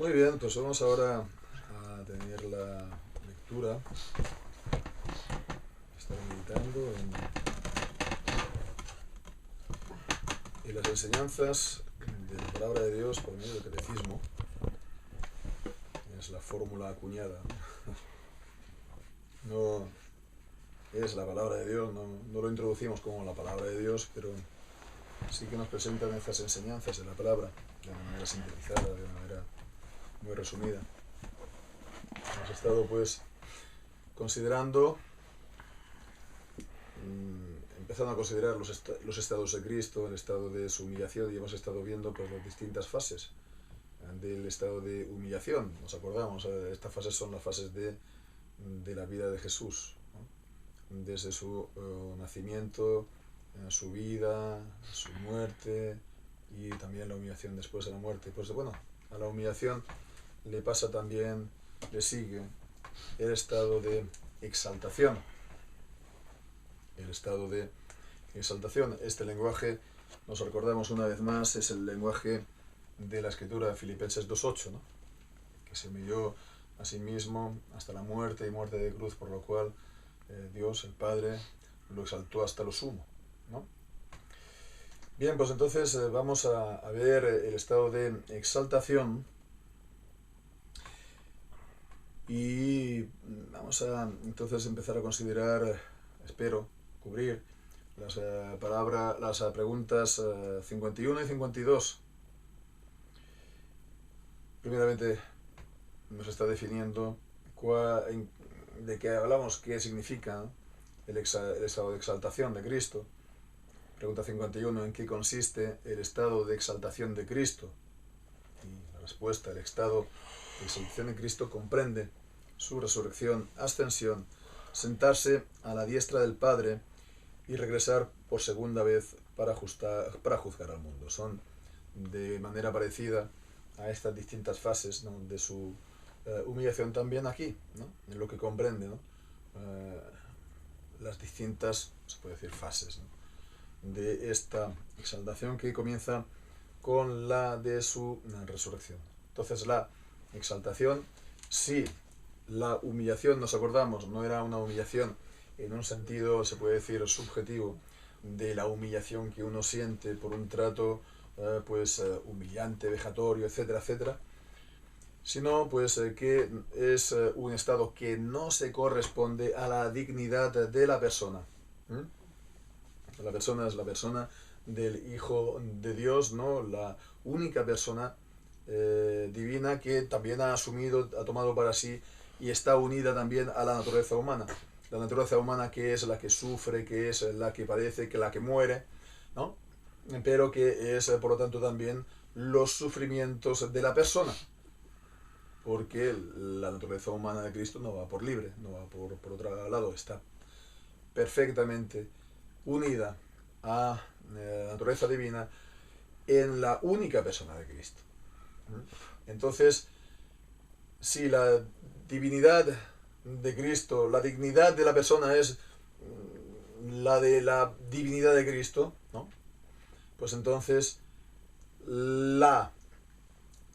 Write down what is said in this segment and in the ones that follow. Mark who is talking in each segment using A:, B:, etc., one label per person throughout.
A: Muy bien, pues vamos ahora a tener la lectura, estar meditando en las enseñanzas de la palabra de Dios por medio del catecismo. Es la fórmula acuñada. No es la palabra de Dios, no lo introducimos como la palabra de Dios, pero sí que nos presentan estas enseñanzas de la palabra de una manera sintetizada, de una manera muy resumida. Hemos estado pues considerando, empezando a considerar los estados de Cristo, el estado de su humillación, y hemos estado viendo pues las distintas fases del estado de humillación. Nos acordamos, estas fases son las fases de la vida de Jesús, ¿no? Desde su nacimiento, su vida, su muerte y también la humillación después de la muerte. Pues bueno, a la humillación le pasa también, le sigue el estado de exaltación. El estado de exaltación. Este lenguaje, nos recordamos una vez más, es el lenguaje de la escritura de Filipenses 2.8, ¿no? Que se humilló a sí mismo hasta la muerte y muerte de cruz, por lo cual Dios, el Padre, lo exaltó hasta lo sumo, ¿no? Bien, pues entonces vamos a ver el estado de exaltación y vamos a entonces empezar a considerar, espero, cubrir las preguntas 51 y 52. Primeramente nos está definiendo de qué hablamos, qué significa el estado de exaltación de Cristo. Pregunta 51, ¿en qué consiste el estado de exaltación de Cristo? Y la respuesta, el estado de exaltación de Cristo comprende su resurrección, ascensión, sentarse a la diestra del Padre y regresar por segunda vez para juzgar al mundo. Son de manera parecida a estas distintas fases, ¿no?, de su humillación también aquí, ¿no?, en lo que comprende, ¿no?, las distintas, se puede decir, fases, ¿no?, de esta exaltación que comienza con la de su resurrección. Entonces la exaltación, si la humillación, nos acordamos, no era una humillación en un sentido, se puede decir, subjetivo, de la humillación que uno siente por un trato humillante, vejatorio, etcétera, etcétera, sino pues que es un estado que no se corresponde a la dignidad de la persona. La persona es la persona del Hijo de Dios, ¿no?, la única persona divina que también ha tomado para sí y está unida también a la naturaleza humana. La naturaleza humana, que es la que sufre, que es la que padece, que la que muere, ¿no?, pero que es, por lo tanto, también los sufrimientos de la persona, porque la naturaleza humana de Cristo no va por libre, no va por otro lado, está perfectamente unida a la naturaleza divina en la única persona de Cristo. Entonces, si la divinidad de Cristo, la dignidad de la persona es la de la divinidad de Cristo, ¿no?, pues entonces la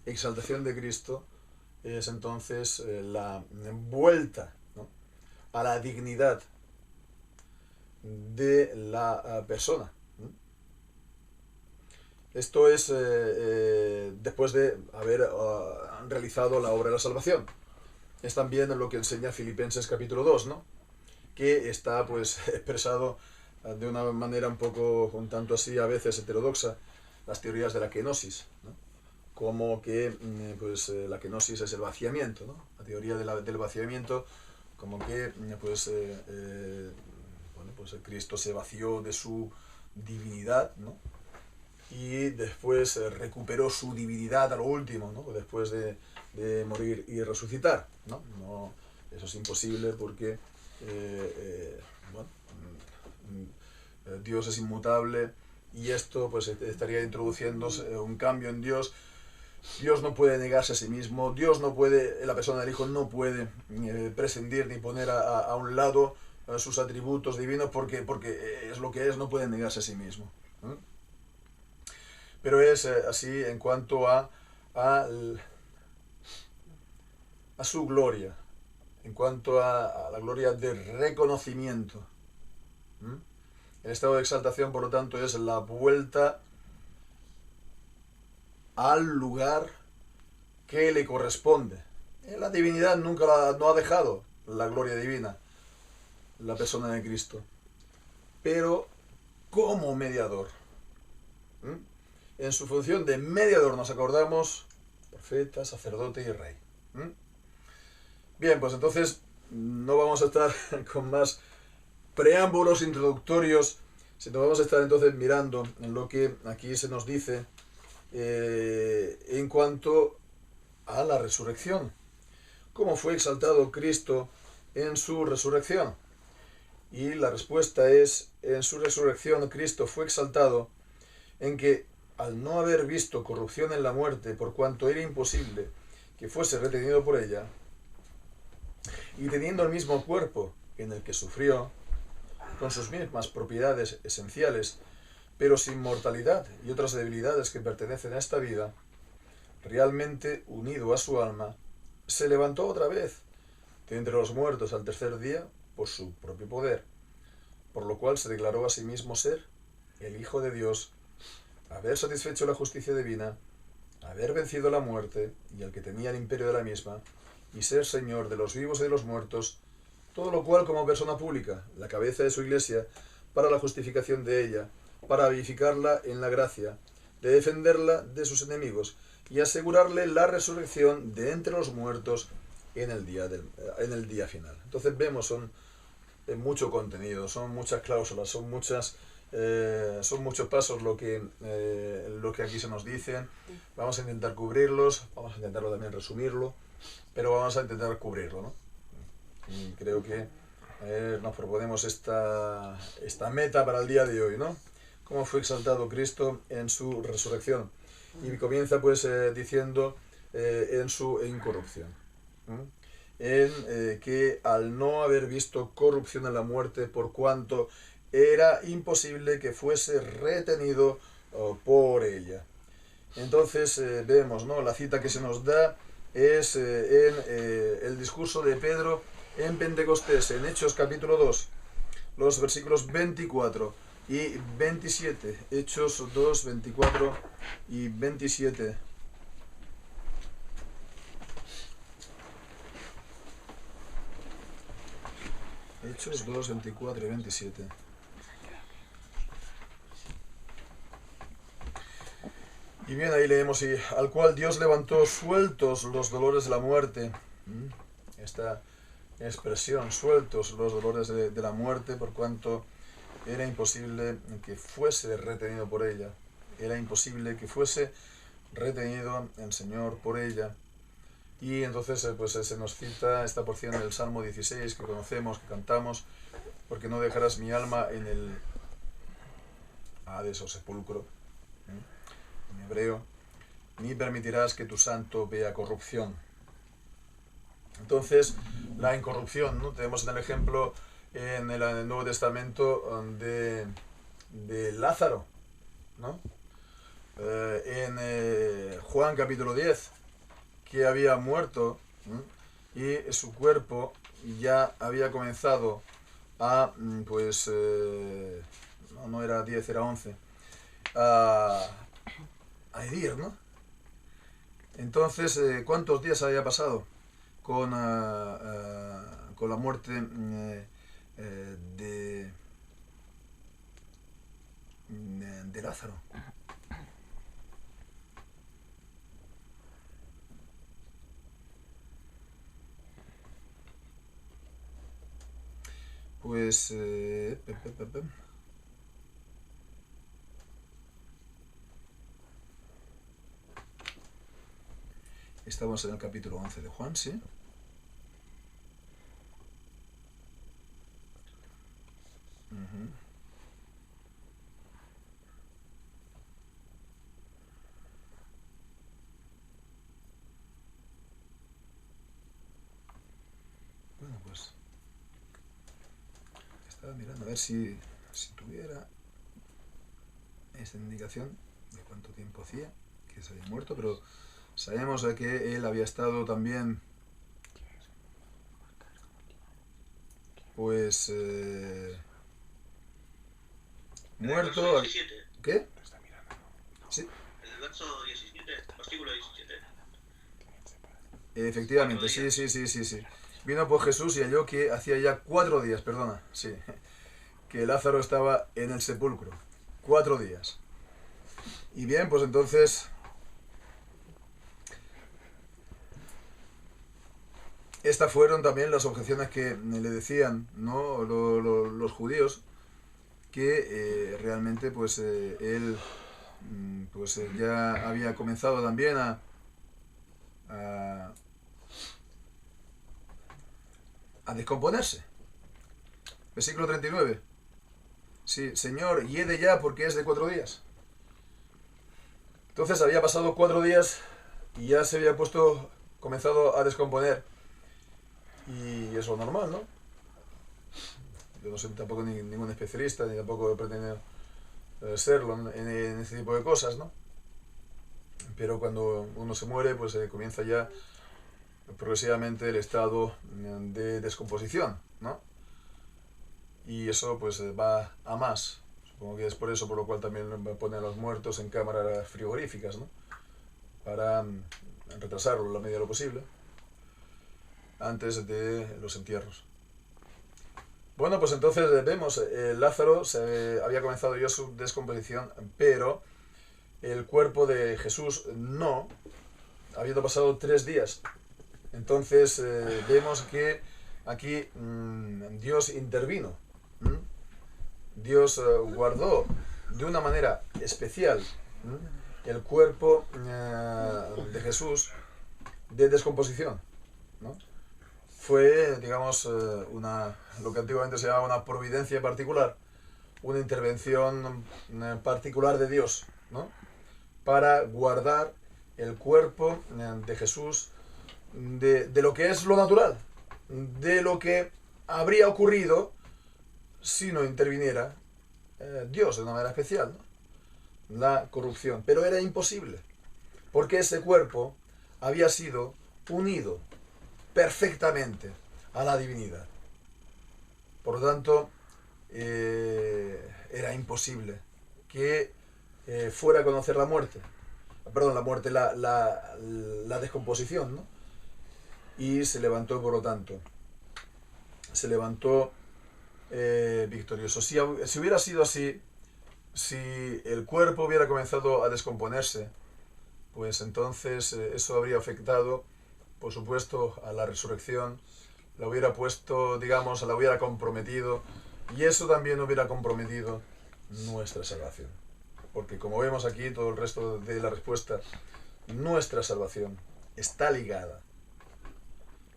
A: exaltación de Cristo es entonces la vuelta, ¿no?, a la dignidad de la persona. Esto es después de haber realizado la obra de la salvación. Es también lo que enseña Filipenses capítulo 2, ¿no?, que está pues expresado de una manera un tanto así, a veces heterodoxa, las teorías de la kenosis, ¿no?, como que la kenosis es el vaciamiento, ¿no?, la teoría del vaciamiento, como que Cristo se vació de su divinidad, ¿no?, y después recuperó su divinidad a lo último, ¿no?, después de morir y resucitar, ¿no? Eso es imposible porque Dios es inmutable y esto pues estaría introduciéndose un cambio en Dios. Dios no puede negarse a sí mismo, Dios no puede, la persona del Hijo no puede prescindir ni poner a un lado sus atributos divinos porque es lo que es, no puede negarse a sí mismo. Pero es así en cuanto a a su gloria, en cuanto a la gloria de reconocimiento. ¿Mm? El estado de exaltación, por lo tanto, es la vuelta al lugar que le corresponde. La divinidad nunca no ha dejado la gloria divina, la persona de Cristo, pero como mediador. ¿Mm? En su función de mediador nos acordamos, profeta, sacerdote y rey. ¿Mm? Bien, pues entonces no vamos a estar con más preámbulos introductorios, sino vamos a estar entonces mirando en lo que aquí se nos dice en cuanto a la resurrección. ¿Cómo fue exaltado Cristo en su resurrección? Y la respuesta es, en su resurrección Cristo fue exaltado en que, al no haber visto corrupción en la muerte, por cuanto era imposible que fuese retenido por ella, y teniendo el mismo cuerpo en el que sufrió, con sus mismas propiedades esenciales, pero sin mortalidad y otras debilidades que pertenecen a esta vida, realmente unido a su alma, se levantó otra vez de entre los muertos al tercer día por su propio poder, por lo cual se declaró a sí mismo ser el Hijo de Dios, haber satisfecho la justicia divina, haber vencido la muerte y al que tenía el imperio de la misma, y ser Señor de los vivos y de los muertos, todo lo cual como persona pública, la cabeza de su iglesia, para la justificación de ella, para vivificarla en la gracia, de defenderla de sus enemigos y asegurarle la resurrección de entre los muertos en el día final. Entonces vemos, son mucho contenido, son muchas cláusulas, son muchos pasos lo que aquí se nos dice. Vamos a intentar cubrirlos, vamos a intentarlo también resumirlo, pero vamos a intentar cubrirlo, ¿no? Y creo que nos proponemos esta meta para el día de hoy, ¿no? Cómo fue exaltado Cristo en su resurrección. Y comienza pues diciendo en su incorrupción. En que al no haber visto corrupción en la muerte, por cuanto era imposible que fuese retenido por ella. Entonces vemos, ¿no? La cita que se nos da es en el discurso de Pedro en Pentecostés, en Hechos capítulo 2, los versículos 24 y 27. Hechos 2, 24 y 27. Hechos 2, 24 y 27. Y bien, ahí leemos, y al cual Dios levantó sueltos los dolores de la muerte. Esta expresión, sueltos los dolores de la muerte, por cuanto era imposible que fuese retenido por ella. Era imposible que fuese retenido el Señor por ella. Y entonces pues se nos cita esta porción del Salmo 16 que conocemos, que cantamos, porque no dejarás mi alma en el Hades o sepulcro, en hebreo, ni permitirás que tu santo vea corrupción. Entonces, la incorrupción, ¿no? Tenemos en el ejemplo en el Nuevo Testamento de Lázaro, ¿no? En Juan capítulo 10, que había muerto, ¿no? Y su cuerpo ya había comenzado a, pues, no era 10, era 11, a herir, ¿no? Entonces, ¿cuántos días había pasado con la muerte de Lázaro? Pues estamos en el capítulo 11 de Juan, ¿sí? Bueno, pues estaba mirando a ver si tuviera esta indicación de cuánto tiempo hacía que se había muerto, pero sabemos que él había estado también pues
B: En el
A: muerto.
B: verso 17.
A: ¿Qué? Sí,
B: En el verso 17, versículo 17.
A: efectivamente,
B: 4
A: sí,
B: días.
A: sí, sí, sí, sí. Vino por Jesús y halló que hacía ya 4 días, perdona, sí, que Lázaro estaba en el sepulcro. 4 días. Y bien, pues entonces, estas fueron también las objeciones que le decían, ¿no? Los judíos, que realmente pues él pues ya había comenzado también a, a descomponerse. Versículo 39. Sí, Señor, hiede ya porque es de 4 días. Entonces había pasado 4 días y ya se había comenzado a descomponer. Y es lo normal, ¿no? Yo no soy tampoco ningún especialista, ni tampoco pretendo serlo en este tipo de cosas, ¿no? Pero cuando uno se muere, pues comienza ya progresivamente el estado de descomposición, ¿no? Y eso pues va a más. Supongo que es por eso por lo cual también ponen a los muertos en cámaras frigoríficas, ¿no? Para retrasarlo la medida de lo posible antes de los entierros. Bueno, pues entonces vemos, Lázaro había comenzado ya su descomposición, pero el cuerpo de Jesús no, habiendo pasado 3 días. Entonces vemos que aquí Dios intervino. Dios guardó de una manera especial el cuerpo de Jesús de descomposición, ¿no? Fue, digamos, lo que antiguamente se llamaba una providencia particular, una intervención particular de Dios, ¿no? Para guardar el cuerpo de Jesús de lo que es lo natural, de lo que habría ocurrido si no interviniera Dios de una manera especial, ¿no? La corrupción. Pero era imposible, porque ese cuerpo había sido unido perfectamente a la divinidad. Por lo tanto, era imposible que fuera a conocer la muerte. Perdón, la muerte, la descomposición, ¿no? Y se levantó, por lo tanto, se levantó victorioso. Si hubiera sido así, si el cuerpo hubiera comenzado a descomponerse, pues entonces eso habría afectado, por supuesto, a la resurrección, la hubiera puesto, digamos, la hubiera comprometido, y eso también hubiera comprometido nuestra salvación. Porque como vemos aquí, todo el resto de la respuesta, nuestra salvación está ligada,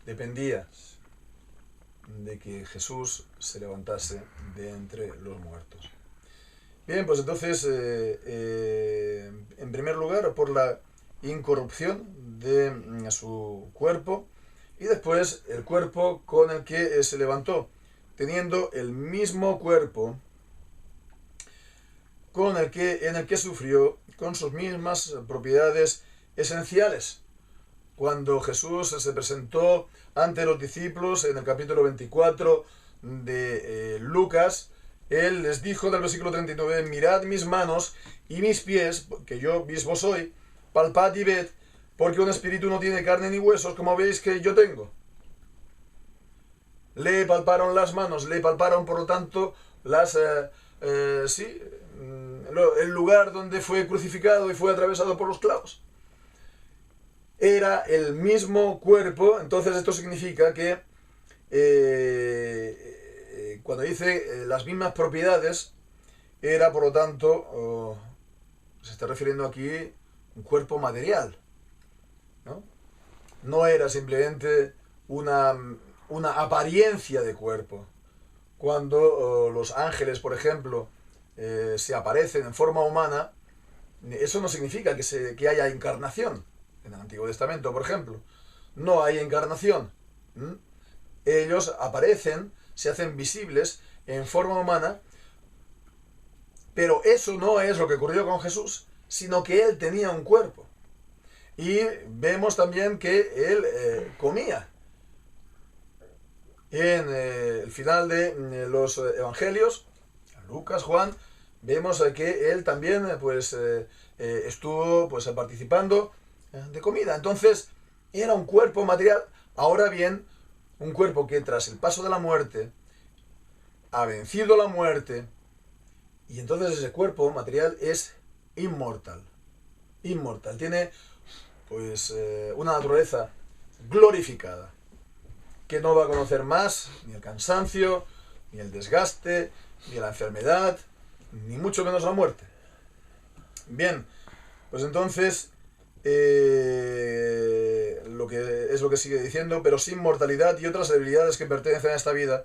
A: dependía de que Jesús se levantase de entre los muertos. Bien, pues entonces, en primer lugar, por la incorrupción de su cuerpo, y después el cuerpo con el que se levantó, teniendo el mismo cuerpo en el que sufrió, con sus mismas propiedades esenciales. Cuando Jesús se presentó ante los discípulos en el capítulo 24 de Lucas, Él les dijo del versículo 39, mirad mis manos y mis pies, que yo mismo soy, palpad y ved, porque un espíritu no tiene carne ni huesos, como veis que yo tengo. Le palparon las manos, le palparon por lo tanto el lugar donde fue crucificado y fue atravesado por los clavos. Era el mismo cuerpo, entonces esto significa que cuando dice las mismas propiedades, era por lo tanto, se está refiriendo aquí un cuerpo material, ¿no? No era simplemente una apariencia de cuerpo. Cuando los ángeles, por ejemplo, se aparecen en forma humana, eso no significa que haya encarnación. En el Antiguo Testamento, por ejemplo, no hay encarnación. Ellos aparecen, se hacen visibles en forma humana, pero eso no es lo que ocurrió con Jesús, sino que Él tenía un cuerpo. Y vemos también que Él comía. en el final de los evangelios, Lucas, Juan, vemos que él también estuvo participando de comida. Entonces, era un cuerpo material. Ahora bien, un cuerpo que tras el paso de la muerte ha vencido la muerte, y entonces ese cuerpo material es inmortal. Inmortal. Tiene una naturaleza glorificada, que no va a conocer más ni el cansancio, ni el desgaste, ni la enfermedad, ni mucho menos la muerte. Bien, pues entonces lo que sigue diciendo, pero sin mortalidad y otras debilidades que pertenecen a esta vida,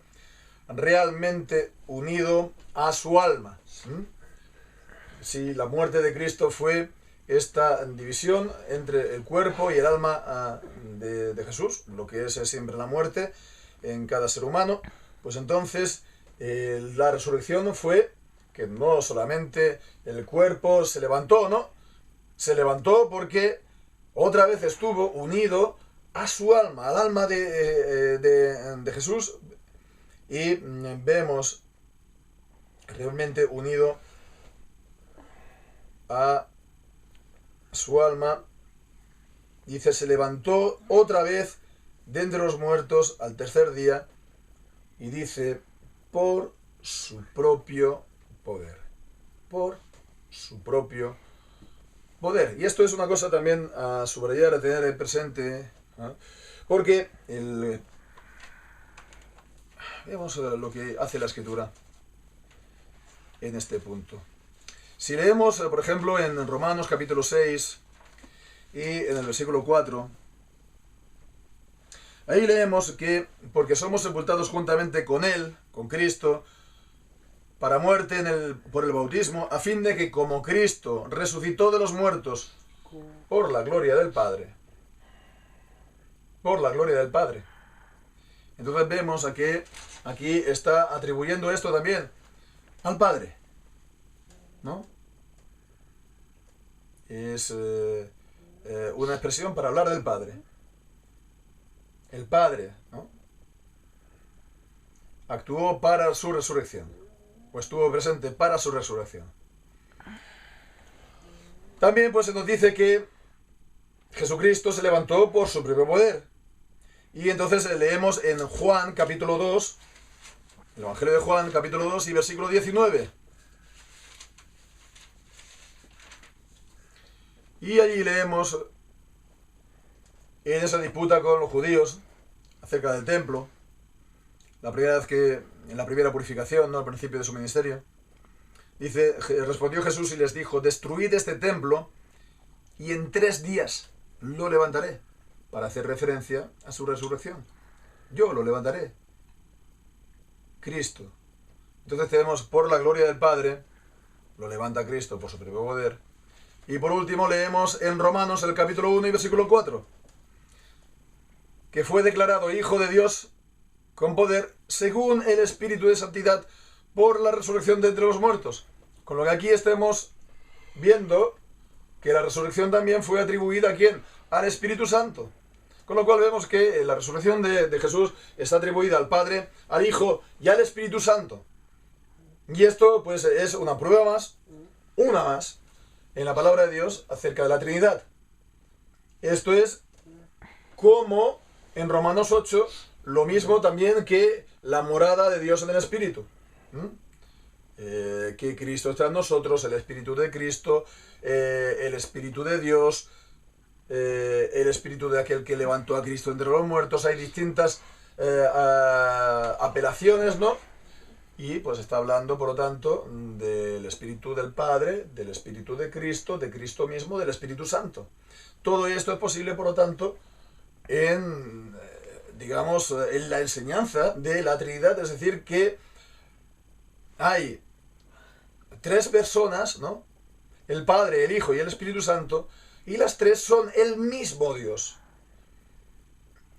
A: realmente unido a su alma. Si la muerte de Cristo fue esta división entre el cuerpo y el alma de Jesús, lo que es siempre la muerte en cada ser humano, pues entonces la resurrección fue que no solamente el cuerpo se levantó, ¿no? Se levantó porque otra vez estuvo unido a su alma, al alma de Jesús, y vemos realmente unido a su alma. Dice, se levantó otra vez de entre los muertos al tercer día, y dice, por su propio poder. Por su propio poder. Y esto es una cosa también a subrayar, a tener presente, ¿no? Porque veamos lo que hace la Escritura en este punto. Si leemos, por ejemplo, en Romanos capítulo 6 y en el versículo 4, ahí leemos que porque somos sepultados juntamente con Él, con Cristo, para muerte por el bautismo, a fin de que como Cristo resucitó de los muertos por la gloria del Padre, entonces vemos que aquí está atribuyendo esto también al Padre, ¿no? Es una expresión para hablar del Padre. El Padre, ¿no?, actuó para su resurrección, o estuvo presente para su resurrección. También pues se nos dice que Jesucristo se levantó por su propio poder. Y entonces leemos en Juan capítulo 2, el Evangelio de Juan capítulo 2 y versículo 19. Y allí leemos en esa disputa con los judíos acerca del templo, la primera vez en la primera purificación, ¿no?, al principio de su ministerio, dice, respondió Jesús y les dijo, destruid este templo y en 3 días lo levantaré, para hacer referencia a su resurrección. Yo lo levantaré. Cristo. Entonces tenemos por la gloria del Padre, lo levanta Cristo por su propio poder. Y por último leemos en Romanos el capítulo 1 y versículo 4, que fue declarado Hijo de Dios con poder según el Espíritu de Santidad por la resurrección de entre los muertos. Con lo que aquí estemos viendo que la resurrección también fue atribuida ¿a quién? Al Espíritu Santo. Con lo cual vemos que la resurrección de Jesús está atribuida al Padre, al Hijo y al Espíritu Santo. Y esto pues es una prueba más, una más, en la palabra de Dios acerca de la Trinidad. Esto es como en Romanos 8, lo mismo también que la morada de Dios en el Espíritu. Que Cristo está en nosotros, el Espíritu de Cristo, el Espíritu de Dios, el Espíritu de aquel que levantó a Cristo entre los muertos. Hay distintas apelaciones, ¿no? Y pues está hablando, por lo tanto, del Espíritu del Padre, del Espíritu de Cristo mismo, del Espíritu Santo. Todo esto es posible, por lo tanto, en la enseñanza de la Trinidad, es decir, que hay 3 personas, ¿no?, el Padre, el Hijo y el Espíritu Santo, y las 3 son el mismo Dios.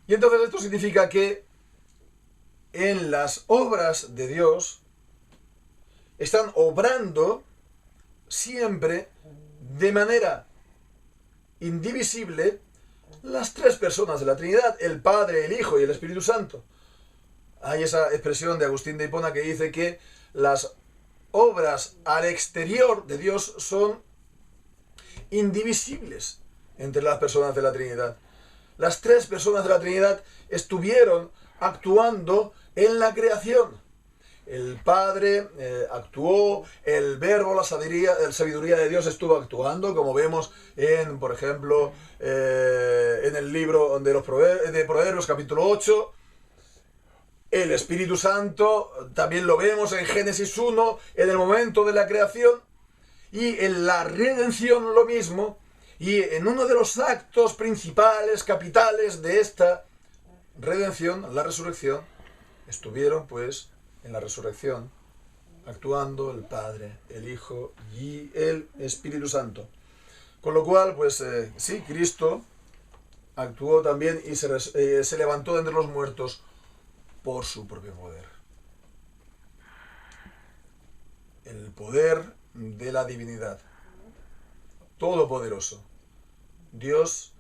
A: Y entonces esto significa que en las obras de Dios están obrando siempre de manera indivisible las 3 personas de la Trinidad, el Padre, el Hijo y el Espíritu Santo. hay esa expresión de Agustín de Hipona que dice que las obras al exterior de Dios son indivisibles entre las personas de la Trinidad. Las tres personas de la Trinidad estuvieron actuando en la creación. El Padre actuó, el Verbo, la sabiduría de Dios estuvo actuando, como vemos en, por ejemplo, en el libro de Proverbios, capítulo 8. El Espíritu Santo también lo vemos en Génesis 1, en el momento de la creación, y en la redención lo mismo, y en uno de los actos principales, capitales de esta redención, la resurrección, estuvieron pues en la resurrección actuando el Padre, el Hijo y el Espíritu Santo. Con lo cual, pues sí, Cristo actuó también y se levantó de entre los muertos por su propio poder. El poder de la divinidad. Todopoderoso. Dios,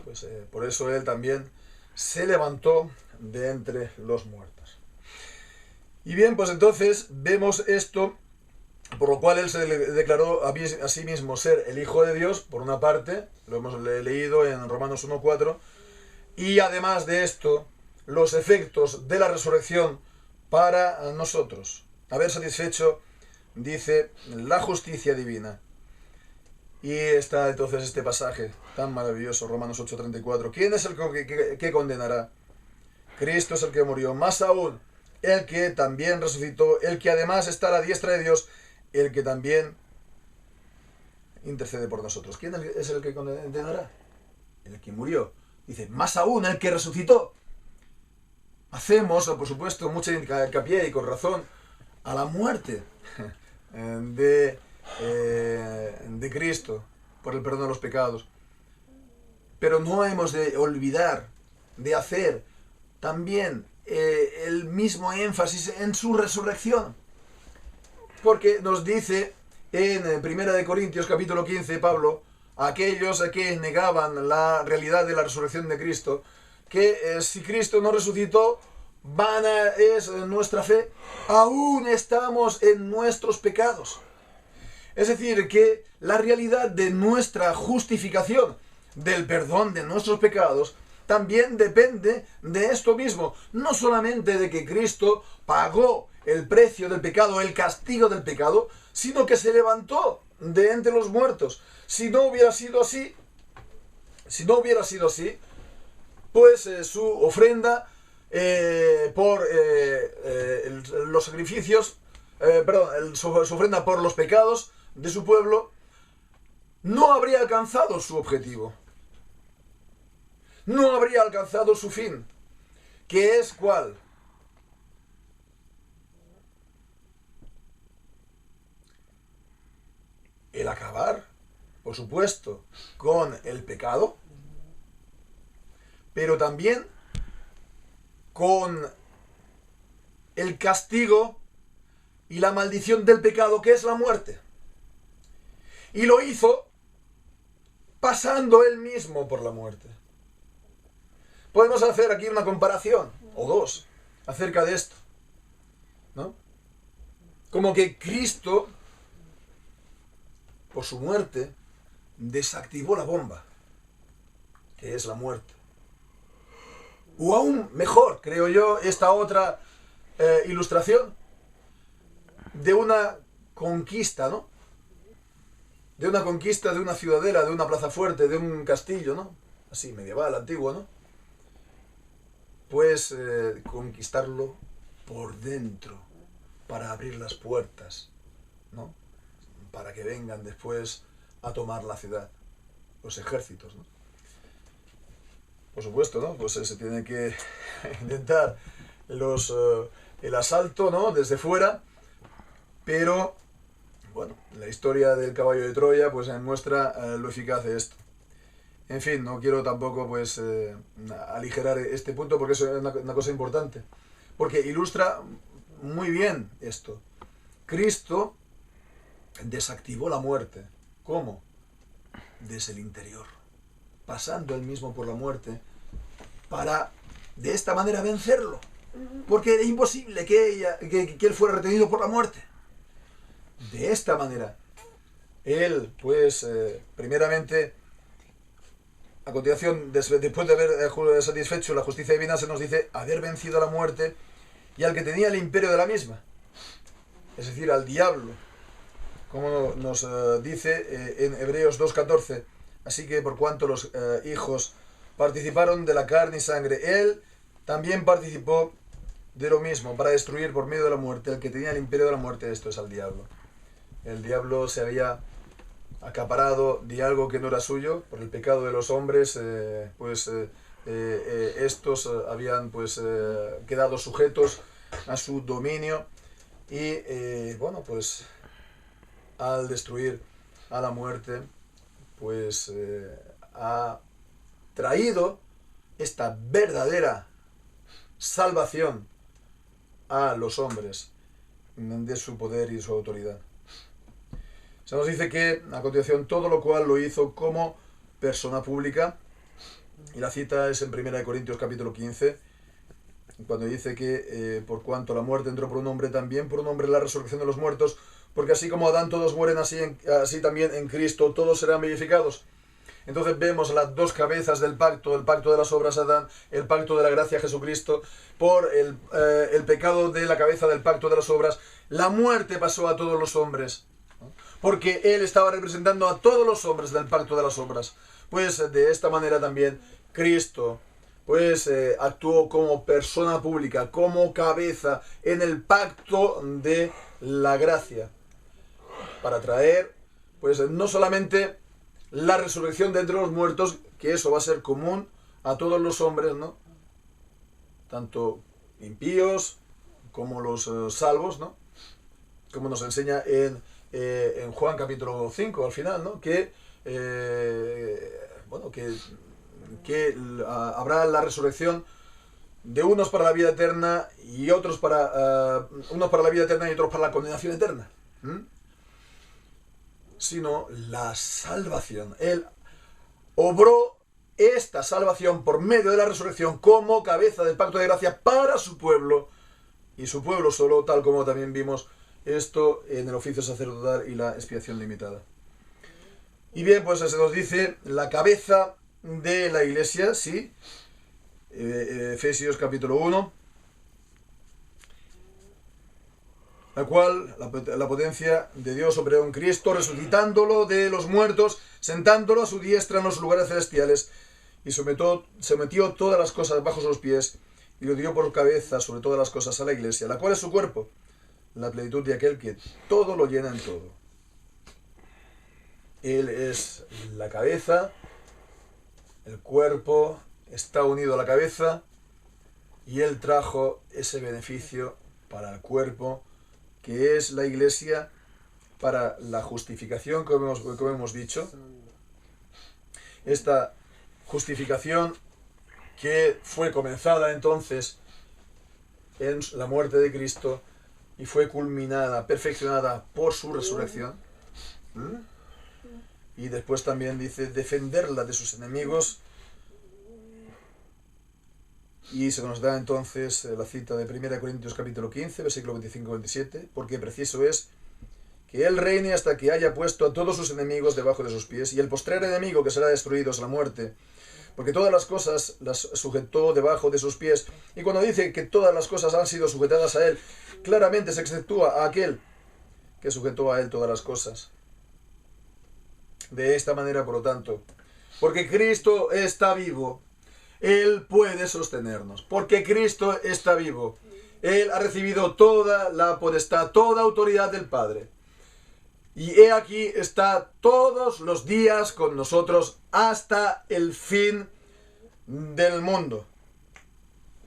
A: pues por eso Él también se levantó de entre los muertos. Y bien, pues entonces vemos esto, por lo cual Él se declaró a sí mismo ser el Hijo de Dios, por una parte, lo hemos leído en Romanos 1:4, y además de esto, los efectos de la resurrección para nosotros. Haber satisfecho, dice, la justicia divina. Y está entonces este pasaje tan maravilloso, Romanos 8:34. ¿Quién es el que condenará? Cristo es el que murió, más aún, el que también resucitó, el que además está a la diestra de Dios, el que también intercede por nosotros. ¿Quién es el que condenará? El que murió. Dice, más aún, el que resucitó. Hacemos, por supuesto, mucha hincapié y con razón a la muerte de Cristo por el perdón de los pecados. Pero no hemos de olvidar de hacer también el mismo énfasis en su resurrección. Porque nos dice en 1 Corintios capítulo 15, Pablo, a aquellos que negaban la realidad de la resurrección de Cristo, que si Cristo no resucitó, vana es nuestra fe, aún estamos en nuestros pecados. Es decir, que la realidad de nuestra justificación, del perdón de nuestros pecados, también depende de esto mismo. No solamente de que Cristo pagó el precio del pecado, el castigo del pecado, sino que se levantó de entre los muertos. Si no hubiera sido así, pues su ofrenda por los sacrificios, su ofrenda por los pecados de su pueblo, no habría alcanzado su objetivo. No habría alcanzado su fin. ¿Qué es cuál? El acabar, por supuesto, con el pecado, pero también con el castigo y la maldición del pecado, que es la muerte. Y lo hizo pasando él mismo por la muerte. Podemos hacer aquí una comparación, o dos, acerca de esto, ¿no? Como que Cristo, por su muerte, desactivó la bomba, que es la muerte. O aún mejor, creo yo, esta otra ilustración de una conquista, ¿no? De una conquista de una ciudadela, de una plaza fuerte, de un castillo, ¿no? Así, medieval, antiguo, ¿no? Pues conquistarlo por dentro, para abrir las puertas, ¿no? Para que vengan después a tomar la ciudad, los ejércitos, ¿no? Por supuesto, ¿no? Pues se tiene que intentar el asalto, ¿no? Desde fuera, pero, bueno, la historia del caballo de Troya pues muestra lo eficaz de esto. En fin, no quiero tampoco pues aligerar este punto porque eso es una cosa importante, porque ilustra muy bien esto. Cristo desactivó la muerte. ¿Cómo? Desde el interior, pasando él mismo por la muerte para de esta manera vencerlo. porque era imposible que él fuera retenido por la muerte. De esta manera, él, pues, primeramente, a continuación, después de haber satisfecho la justicia divina, se nos dice haber vencido a la muerte y al que tenía el imperio de la misma, es decir, al diablo, como nos dice en Hebreos 2:14. Así que por cuanto los hijos participaron de la carne y sangre, él también participó de lo mismo, para destruir por medio de la muerte al que tenía el imperio de la muerte, esto es al diablo. El diablo se había acaparado de algo que no era suyo por el pecado de los hombres, estos habían pues quedado sujetos a su dominio y bueno, pues al destruir a la muerte, pues ha traído esta verdadera salvación a los hombres de su poder y su autoridad. Se nos dice que, a continuación, todo lo cual lo hizo como persona pública, y la cita es en 1 Corintios capítulo 15, cuando dice que por cuanto la muerte entró por un hombre, también por un hombre la resurrección de los muertos, porque así como Adán todos mueren, así también en Cristo todos serán vivificados. Entonces vemos las dos cabezas del pacto, el pacto de las obras Adán, el pacto de la gracia Jesucristo. Por el pecado de la cabeza del pacto de las obras, la muerte pasó a todos los hombres, ¿no? Porque él estaba representando a todos los hombres del pacto de las obras. Pues de esta manera también Cristo pues actuó como persona pública, como cabeza en el pacto de la gracia, para traer pues no solamente la resurrección de entre los muertos, que eso va a ser común a todos los hombres, ¿no? Tanto impíos como los salvos, ¿no? Como nos enseña en Juan capítulo 5 al final, ¿no? Que habrá la resurrección de unos para la vida eterna y otros para unos para la vida eterna y otros para la condenación eterna. Sino la salvación. Él obró esta salvación por medio de la resurrección como cabeza del pacto de gracia para su pueblo, y su pueblo solo, tal como también vimos esto en el oficio sacerdotal y la expiación limitada. Y bien, pues se nos dice la cabeza de la iglesia, sí, Efesios capítulo 1, la cual la potencia de Dios operó en Cristo, resucitándolo de los muertos, sentándolo a su diestra en los lugares celestiales, y sometió todas las cosas bajo sus pies, y lo dio por cabeza sobre todas las cosas a la iglesia, la cual es su cuerpo, la plenitud de aquel que todo lo llena en todo. Él es la cabeza, el cuerpo está unido a la cabeza, y él trajo ese beneficio para el cuerpo, que es la iglesia, para la justificación, como hemos dicho. Esta justificación que fue comenzada entonces en la muerte de Cristo y fue culminada, perfeccionada por su resurrección. Y después también dice defenderla de sus enemigos. Y se nos da entonces la cita de 1 Corintios capítulo 15, versículo 25-27, porque preciso es que él reine hasta que haya puesto a todos sus enemigos debajo de sus pies, y el postrer enemigo que será destruido es la muerte, porque todas las cosas las sujetó debajo de sus pies. Y cuando dice que todas las cosas han sido sujetadas a él, claramente se exceptúa a aquel que sujetó a él todas las cosas. De esta manera, por lo tanto, porque Cristo está vivo, Él puede sostenernos. Porque Cristo está vivo, Él ha recibido toda la potestad, toda autoridad del Padre. Y he aquí está todos los días con nosotros hasta el fin del mundo,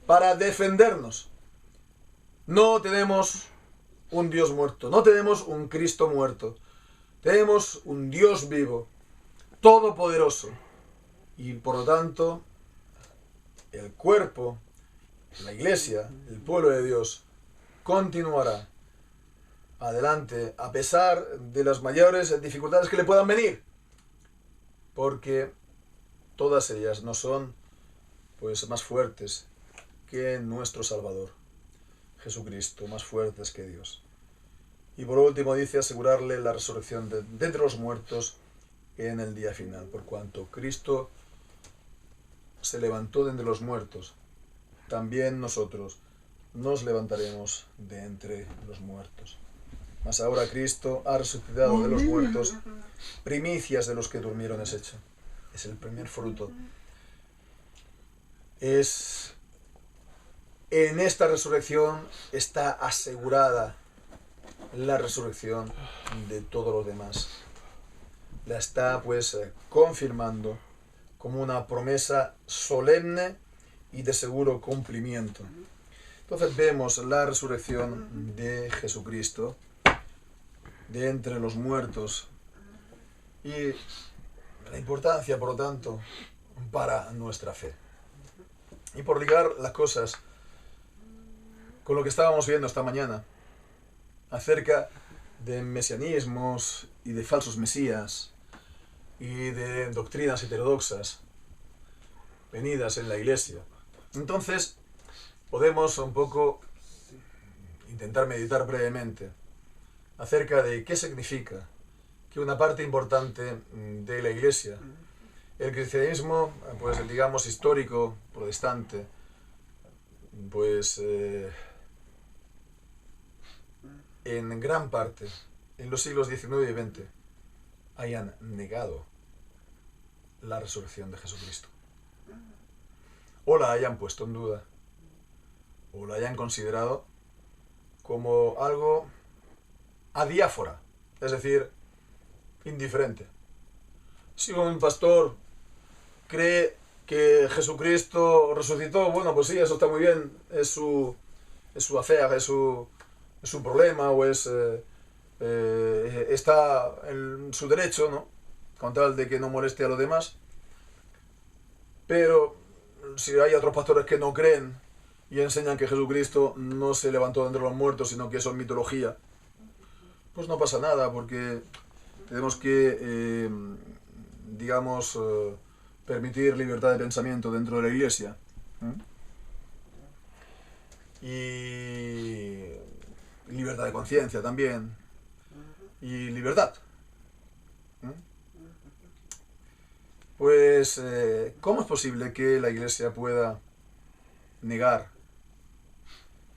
A: para defendernos. No tenemos un Dios muerto, no tenemos un Cristo muerto. Tenemos un Dios vivo, todopoderoso. Y por lo tanto, el cuerpo, la iglesia, el pueblo de Dios, continuará adelante a pesar de las mayores dificultades que le puedan venir, porque todas ellas no son pues más fuertes que nuestro Salvador, Jesucristo, más fuertes que Dios. Y por último dice asegurarle la resurrección de entre los muertos en el día final, por cuanto Cristo se levantó de entre los muertos, también nosotros nos levantaremos de entre los muertos. Mas ahora Cristo ha resucitado de los muertos, primicias de los que durmieron es hecho. Es el primer fruto. En esta resurrección está asegurada la resurrección de todos los demás. La está pues confirmando como una promesa solemne y de seguro cumplimiento. Entonces vemos la resurrección de Jesucristo de entre los muertos y la importancia, por lo tanto, para nuestra fe. Y por ligar las cosas con lo que estábamos viendo esta mañana acerca de mesianismos y de falsos mesías y de doctrinas heterodoxas venidas en la Iglesia. Entonces, podemos un poco intentar meditar brevemente acerca de qué significa que una parte importante de la Iglesia, el cristianismo, pues digamos histórico, protestante, pues en gran parte, en los siglos XIX y XX, hayan negado la resurrección de Jesucristo. O la hayan puesto en duda, o la hayan considerado como algo adiáfora, es decir, indiferente. Si un pastor cree que Jesucristo resucitó, bueno, pues sí, eso está muy bien, es su affair, es su problema, o está en su derecho, ¿no? Con tal de que no moleste a los demás. Pero si hay otros pastores que no creen y enseñan que Jesucristo no se levantó de entre los muertos, sino que eso es mitología, pues no pasa nada, porque tenemos que, permitir libertad de pensamiento dentro de la Iglesia. Y libertad de conciencia también. Y libertad. Pues, ¿cómo es posible que la Iglesia pueda negar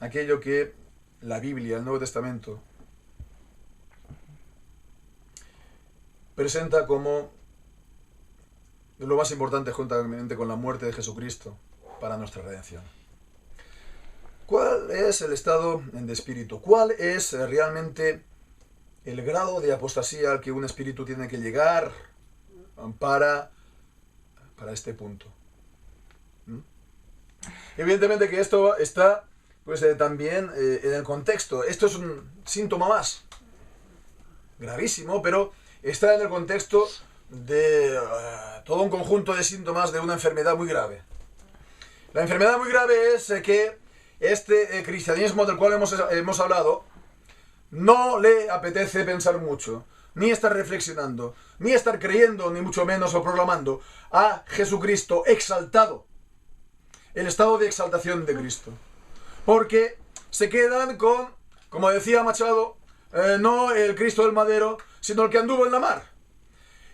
A: aquello que la Biblia, el Nuevo Testamento, presenta como lo más importante juntamente con la muerte de Jesucristo para nuestra redención? ¿Cuál es el estado de espíritu? ¿Cuál es realmente el grado de apostasía al que un espíritu tiene que llegar para este punto? Evidentemente que esto está pues también en el contexto. Esto es un síntoma más gravísimo, pero está en el contexto de todo un conjunto de síntomas de una enfermedad muy grave. La enfermedad muy grave es que este cristianismo del cual hemos hablado no le apetece pensar mucho, ni estar reflexionando, ni estar creyendo, ni mucho menos o proclamando a Jesucristo exaltado, el estado de exaltación de Cristo. Porque se quedan con, como decía Machado, no el Cristo del madero, sino el que anduvo en la mar.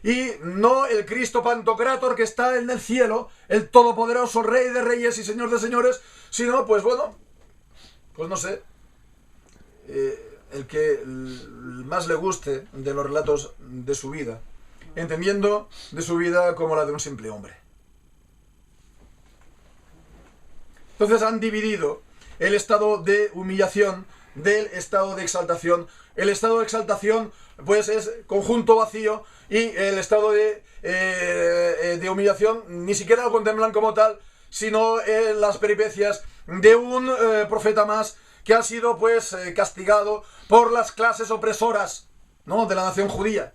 A: Y no el Cristo Pantocrátor que está en el cielo, el todopoderoso Rey de reyes y Señor de señores, sino, pues bueno, pues no sé, el que más le guste de los relatos de su vida, entendiendo de su vida como la de un simple hombre. Entonces han dividido el estado de humillación del estado de exaltación. El estado de exaltación pues es conjunto vacío, y el estado de humillación ni siquiera lo contemplan como tal, sino las peripecias de un profeta más que ha sido pues castigado por las clases opresoras, ¿no?, de la nación judía.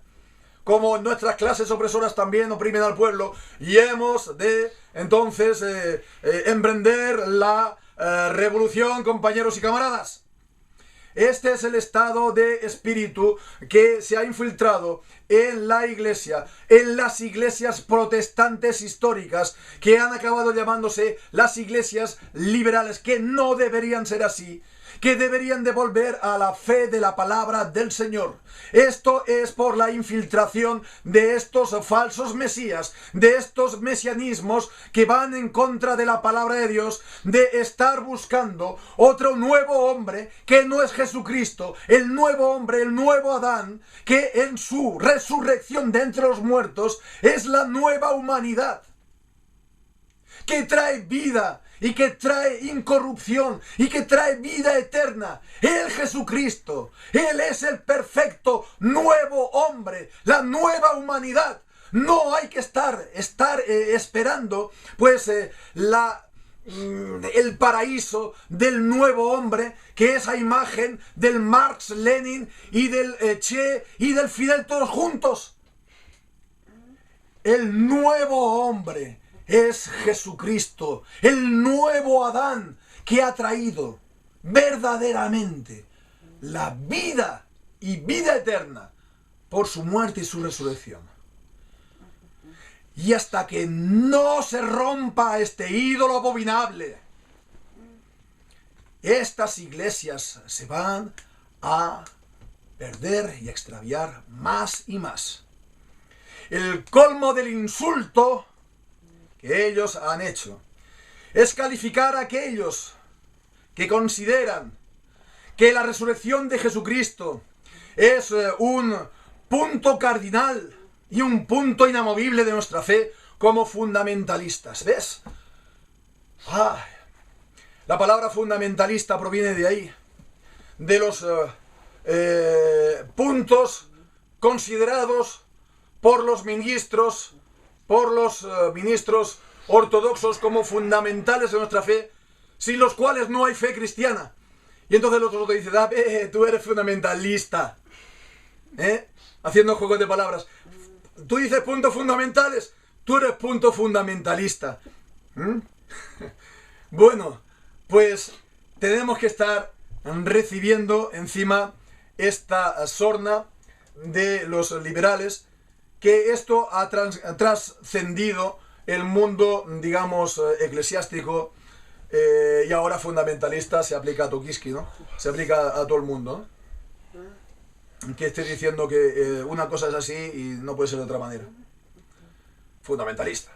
A: Como nuestras clases opresoras también oprimen al pueblo, y hemos de entonces emprender la revolución, compañeros y camaradas. Este es el estado de espíritu que se ha infiltrado en la iglesia, en las iglesias protestantes históricas, que han acabado llamándose las iglesias liberales, que no deberían ser así, que deberían de volver a la fe de la palabra del Señor. Esto es por la infiltración de estos falsos mesías, de estos mesianismos que van en contra de la palabra de Dios, de estar buscando otro nuevo hombre que no es Jesucristo, el nuevo hombre, el nuevo Adán, que en su resurrección de entre los muertos es la nueva humanidad, que trae vida y que trae incorrupción y que trae vida eterna. Él, Jesucristo, Él es el perfecto nuevo hombre, la nueva humanidad. No hay que estar esperando pues el paraíso del nuevo hombre, que es a imagen del Marx, Lenin y del Che y del Fidel, todos juntos. El nuevo hombre es Jesucristo, el nuevo Adán, que ha traído verdaderamente la vida y vida eterna por su muerte y su resurrección. Y hasta que no se rompa este ídolo abominable, estas iglesias se van a perder y a extraviar más y más. El colmo del insulto que ellos han hecho es calificar a aquellos que consideran que la resurrección de Jesucristo es un punto cardinal y un punto inamovible de nuestra fe como fundamentalistas. ¿Ves? La palabra fundamentalista proviene de ahí, de los puntos considerados por los ministros ortodoxos como fundamentales de nuestra fe, sin los cuales no hay fe cristiana. Y entonces el otro te dice, tú eres fundamentalista, haciendo juegos de palabras. Tú dices puntos fundamentales, tú eres punto fundamentalista. Bueno, pues tenemos que estar recibiendo encima esta sorna de los liberales, que esto ha trascendido el mundo, digamos, eclesiástico, y ahora fundamentalista se aplica a Tokiski, ¿no? Se aplica a todo el mundo, ¿no? Que esté diciendo que una cosa es así y no puede ser de otra manera. Fundamentalista.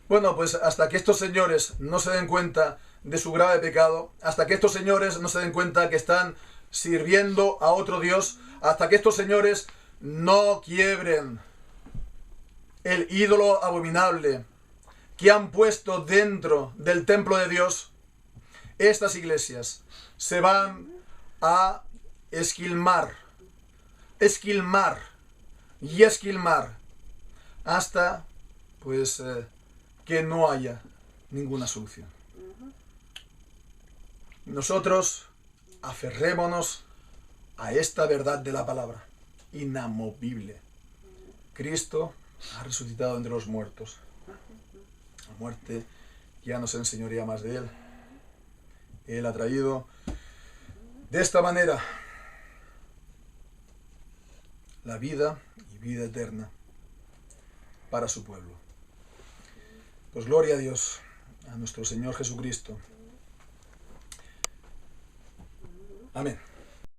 A: Bueno, pues hasta que estos señores no se den cuenta de su grave pecado, hasta que estos señores no se den cuenta que están sirviendo a otro Dios, hasta que estos señores no quiebren el ídolo abominable que han puesto dentro del templo de Dios, estas iglesias se van a esquilmar hasta pues que no haya ninguna solución. Nosotros aferrémonos a esta verdad de la palabra inamovible. Cristo ha resucitado entre los muertos. La muerte ya no se enseñorea más de Él. Él ha traído de esta manera la vida y vida eterna para su pueblo. Pues gloria a Dios, a nuestro Señor Jesucristo. Amén.